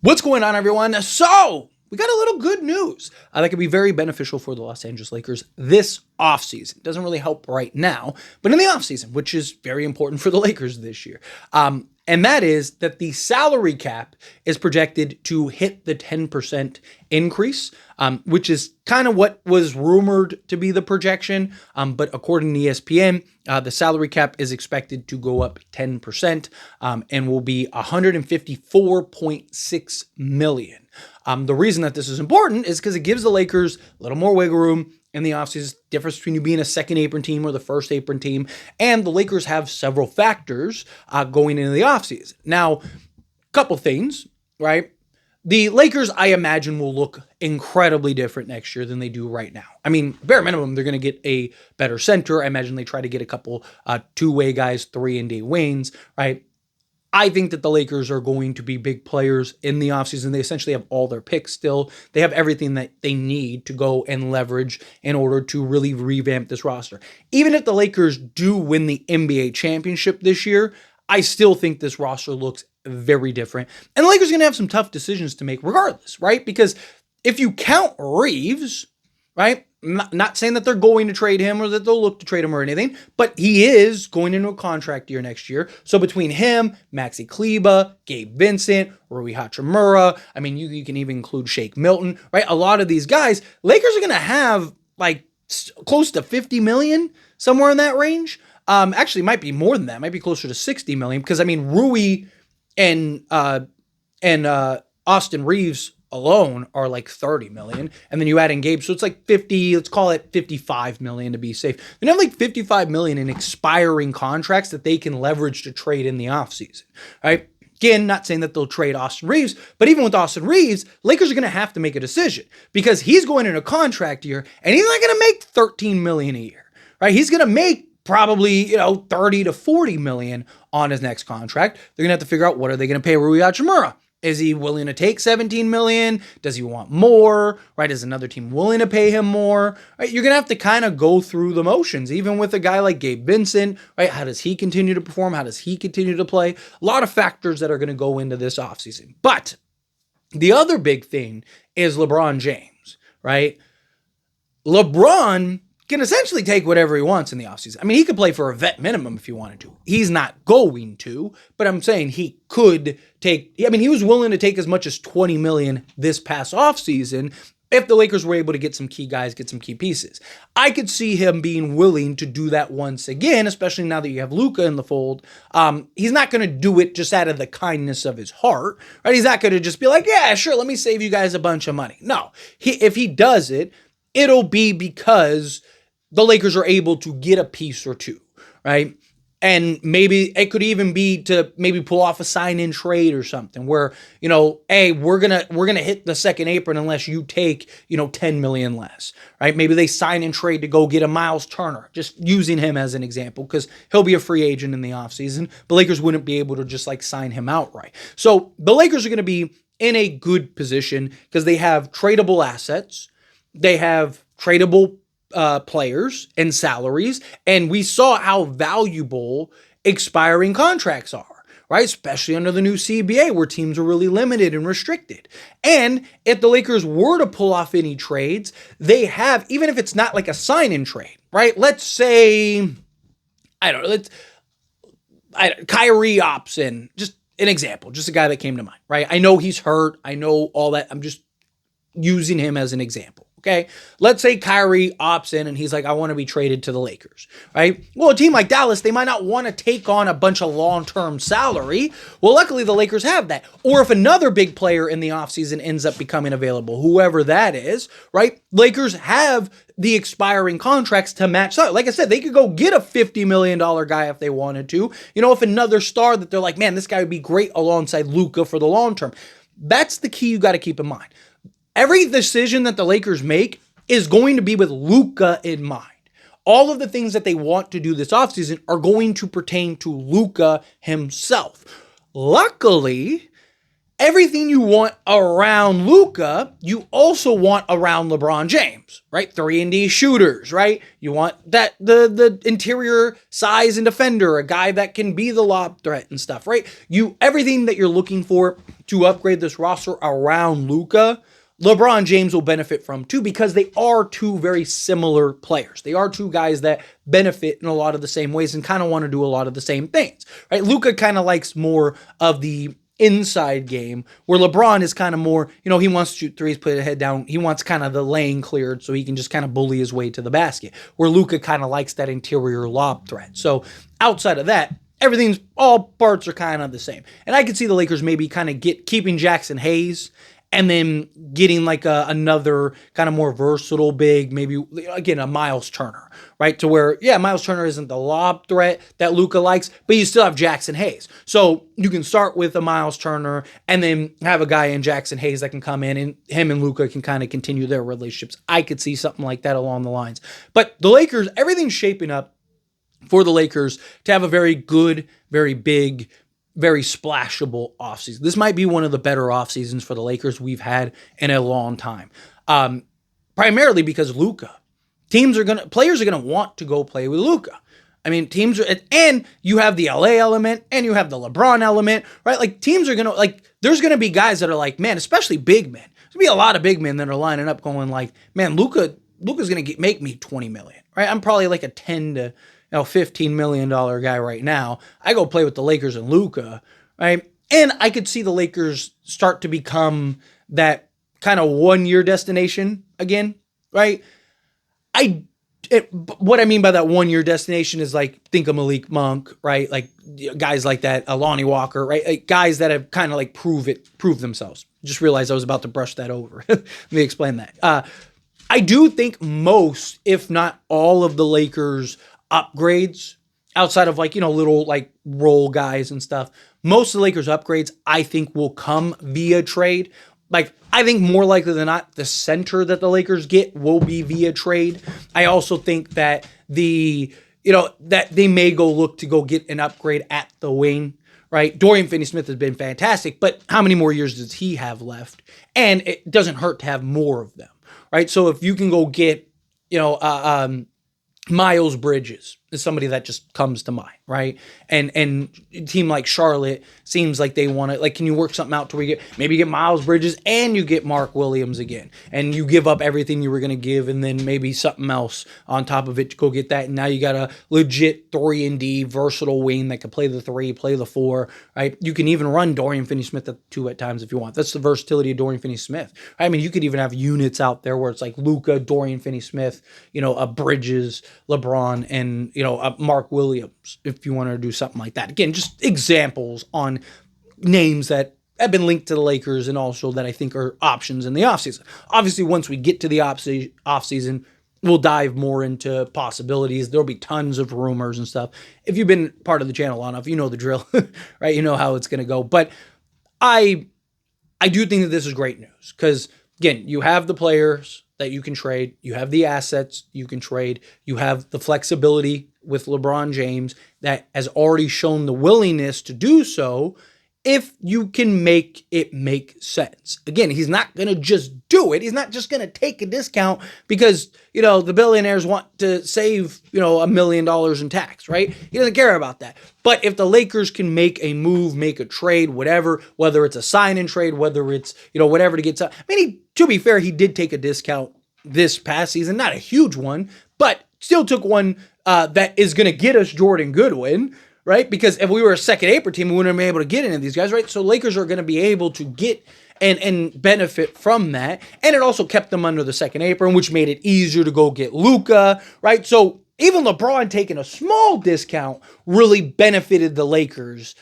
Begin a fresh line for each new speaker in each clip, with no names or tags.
What's going on, everyone? So, we got a little good news that could be very beneficial for the Los Angeles Lakers this offseason. Doesn't really help right now, but in the offseason, which is very important for the Lakers this year. And that is that the salary cap is projected to hit the 10% increase, which is kind of what was rumored to be the projection. But according to ESPN, the salary cap is expected to go up 10% and will be $154.6 million. The reason that this is important is because it gives the Lakers a little more wiggle room in the offseason. Difference between you being a second apron team or the first apron team. And the Lakers have several factors going into the offseason. Now, a couple things, right? The Lakers, I imagine, will look incredibly different next year than they do right now. I mean, bare minimum, they're going to get a better center. I imagine they try to get a couple two-way guys, 3-and-D wings, right? I think that the Lakers are going to be big players in the offseason. They essentially have all their picks still. They have everything that they need to go and leverage in order to really revamp this roster. Even if the Lakers do win the NBA championship this year, I still think this roster looks very different. And the Lakers are going to have some tough decisions to make regardless, right? Because if you count Reeves, right? Not saying that they're going to trade him or that they'll look to trade him or anything, but he is going into a contract year next year. So between him, Maxi Kleber, Gabe Vincent, Rui Hachimura, I mean, you can even include Shake Milton, right? A lot of these guys, Lakers are going to have like close to 50 million, somewhere in that range. Actually, it might be more than that. It might be closer to 60 million because, I mean, Rui and Austin Reeves alone are like 30 million. And then you add in Gabe. So it's like 50, let's call it 55 million to be safe. They have like 55 million in expiring contracts that they can leverage to trade in the offseason, right? Again, not saying that they'll trade Austin Reeves, but even with Austin Reeves, Lakers are going to have to make a decision because he's going in a contract year and he's not going to make 13 million a year, right? He's going to make probably, 30 to 40 million on his next contract. They're going to have to figure out what are they going to pay Rui Hachimura. Is he willing to take 17 million? Does he want more? Right? Is another team willing to pay him more? Right? You're going to have to kind of go through the motions, even with a guy like Gabe Vincent, right? How does he continue to perform? How does he continue to play? A lot of factors that are going to go into this offseason. But the other big thing is LeBron James, right? LeBron can essentially take whatever he wants in the offseason. I mean, he could play for a vet minimum if he wanted to. He's not going to, but I'm saying he could take, I mean, he was willing to take as much as 20 million this past offseason if the Lakers were able to get some key guys, get some key pieces. I could see him being willing to do that once again, especially now that you have Luka in the fold. He's not going to do it just out of the kindness of his heart, right? He's not going to just be like, yeah, sure, let me save you guys a bunch of money. No, if he does it, it'll be because the Lakers are able to get a piece or two, right? And maybe it could even be to maybe pull off a sign-in trade or something where, hey, we're gonna hit the second apron unless you take, 10 million less, right? Maybe they sign and trade to go get a Miles Turner, just using him as an example, because he'll be a free agent in the offseason. The Lakers wouldn't be able to just like sign him outright. So the Lakers are going to be in a good position because they have tradable assets. They have tradable players and salaries, and we saw how valuable expiring contracts are, right? Especially under the new CBA where teams are really limited and restricted. And if the Lakers were to pull off any trades, they have, even if it's not like a sign-in trade, right? Let's say, Kyrie opts in, just an example, just a guy that came to mind, right? I know he's hurt. I know all that. I'm just using him as an example. Okay, let's say Kyrie opts in and he's like, I want to be traded to the Lakers, right? Well, a team like Dallas, they might not want to take on a bunch of long-term salary. Well, luckily the Lakers have that. Or if another big player in the offseason ends up becoming available, whoever that is, right? Lakers have the expiring contracts to match that. Like I said, they could go get a $50 million guy if they wanted to. If another star that they're like, man, this guy would be great alongside Luka for the long term. That's the key you got to keep in mind. Every decision that the Lakers make is going to be with Luka in mind. All of the things that they want to do this offseason are going to pertain to Luka himself. Luckily, everything you want around Luka, you also want around LeBron James, right? 3-and-D shooters, right? You want that the interior size and defender, a guy that can be the lob threat and stuff, right? Everything that you're looking for to upgrade this roster around Luka, LeBron James will benefit from too, because they are two very similar players. They are two guys that benefit in a lot of the same ways and kind of want to do a lot of the same things, right? Luka kind of likes more of the inside game, where LeBron is kind of more, he wants to shoot threes, put his head down. He wants kind of the lane cleared so he can just kind of bully his way to the basket, where Luka kind of likes that interior lob threat. So outside of that, all parts are kind of the same. And I could see the Lakers maybe kind of keeping Jackson Hayes and then getting like another kind of more versatile big, maybe again a Miles Turner, right? To where, Miles Turner isn't the lob threat that Luka likes, but you still have Jackson Hayes. So you can start with a Miles Turner and then have a guy in Jackson Hayes that can come in, and him and Luka can kind of continue their relationships. I could see something like that along the lines. But the Lakers, everything's shaping up for the Lakers to have a very good, very big, very splashable offseason. This might be one of the better offseasons for the Lakers we've had in a long time. Primarily because Luka. Players are gonna want to go play with Luka. I mean, and you have the LA element and you have the LeBron element, right? Like teams are there's gonna be guys that are like, man, especially big men. There's gonna be a lot of big men that are lining up going like, man, Luka's gonna make me $20 million, right? I'm probably like a 10 to $15 million guy right now. I go play with the Lakers and Luka, right? And I could see the Lakers start to become that kind of one-year destination again, right? What I mean by that one-year destination is like, think of Malik Monk, right? Like guys like that, Lonnie Walker, right? Like guys that have kind of like proved themselves. Just realized I was about to brush that over. Let me explain that. I do think most, if not all of the Lakers upgrades outside of little role guys and stuff, most of the Lakers upgrades I think will come via trade. I think more likely than not, the center that the Lakers get will be via trade. I also think that that they may look to go get an upgrade at the wing, right? Dorian Finney-Smith has been fantastic, but how many more years does he have left? And it doesn't hurt to have more of them, right? So if you can go get, Miles Bridges is somebody that just comes to mind, right? And a team like Charlotte seems like they want to, can you work something out to where you get Miles Bridges and you get Mark Williams again, and you give up everything you were going to give, and then maybe something else on top of it to go get that, and now you got a legit 3-and-D versatile wing that can play the 3, play the 4, right? You can even run Dorian Finney-Smith at 2 at times if you want. That's the versatility of Dorian Finney-Smith. I mean, you could even have units out there where it's like Luka, Dorian Finney-Smith, a Bridges, LeBron, and Mark Williams, if you want to do something like that. Again, just examples on names that have been linked to the Lakers and also that I think are options in the offseason. Obviously, once we get to the offseason, we'll dive more into possibilities. There'll be tons of rumors and stuff. If you've been part of the channel long enough, you know the drill, right? You know how it's going to go. But I do think that this is great news because, again, you have the players that you can trade. You have the assets you can trade. You have the flexibility with LeBron James that has already shown the willingness to do so if you can make it make sense. Again, he's not going to just do it. He's not just going to take a discount because, the billionaires want to save, $1 million in tax, right? He doesn't care about that. But if the Lakers can make a move, make a trade, whatever, whether it's a sign-in trade, whether it's, whatever to get, to be fair, he did take a discount this past season, not a huge one, but still took one that is going to get us Jordan Goodwin, right? Because if we were a second April team, we wouldn't have been able to get any of these guys, right? So Lakers are going to be able to get and benefit from that. And it also kept them under the second apron, which made it easier to go get Luka, right? So even LeBron taking a small discount really benefited the Lakers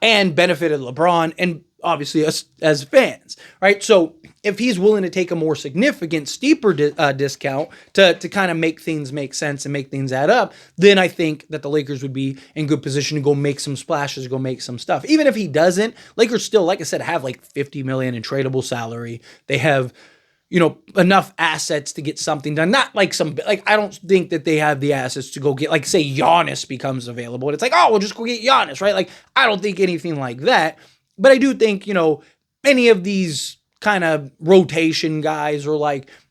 and benefited LeBron and obviously us as fans, right? So if he's willing to take a more significant, steeper discount to kind of make things make sense and make things add up, then I think that the Lakers would be in good position to go make some splashes, go make some stuff. Even if he doesn't, Lakers still, like I said, have like $50 million in tradable salary. They have, enough assets to get something done. Not like I don't think that they have the assets to go get, say Giannis becomes available. And it's like, oh, we'll just go get Giannis, right? I don't think anything like that. But I do think, any of these kind of rotation guys or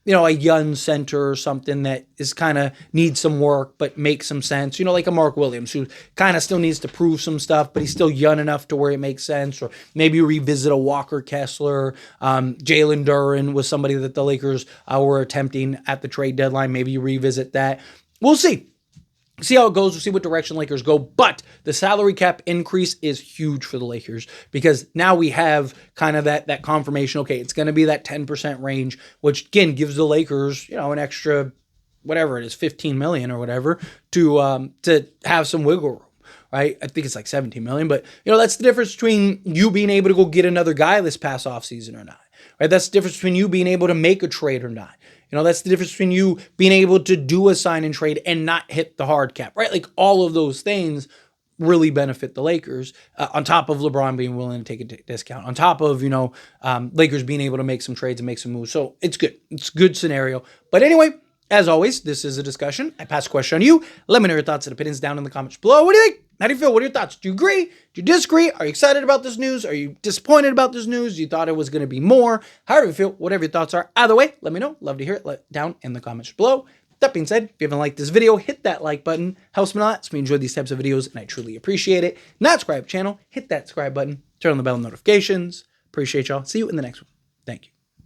a young center or something that is kind of needs some work but makes some sense. Like a Mark Williams who kind of still needs to prove some stuff, but he's still young enough to where it makes sense. Or maybe revisit a Walker Kessler. Jalen Duren was somebody that the Lakers were attempting at the trade deadline. Maybe you revisit that. We'll see. See how it goes. We'll see what direction Lakers go. But the salary cap increase is huge for the Lakers because now we have kind of that confirmation. Okay, it's going to be that 10% range, which again gives the Lakers, an extra, whatever it is, 15 million or whatever to have some wiggle room. Right? I think it's like 17 million, but that's the difference between you being able to go get another guy this past offseason or not. Right? That's the difference between you being able to make a trade or not. That's the difference between you being able to do a sign and trade and not hit the hard cap, right? Like all of those things really benefit the Lakers on top of LeBron being willing to take a discount, on top of, Lakers being able to make some trades and make some moves. So it's good. It's a good scenario. But anyway, as always, this is a discussion. I pass a question on you. Let me know your thoughts and opinions down in the comments below. What do you think? How do you feel? What are your thoughts? Do you agree? Do you disagree? Are you excited about this news? Are you disappointed about this news? You thought it was going to be more? However you feel, whatever your thoughts are. Either way, let me know. Love to hear it down in the comments below. That being said, if you haven't liked this video, hit that like button. Helps me a lot. So we enjoy these types of videos, and I truly appreciate it. Not subscribe to the channel, hit that subscribe button. Turn on the bell notifications. Appreciate y'all. See you in the next one. Thank you.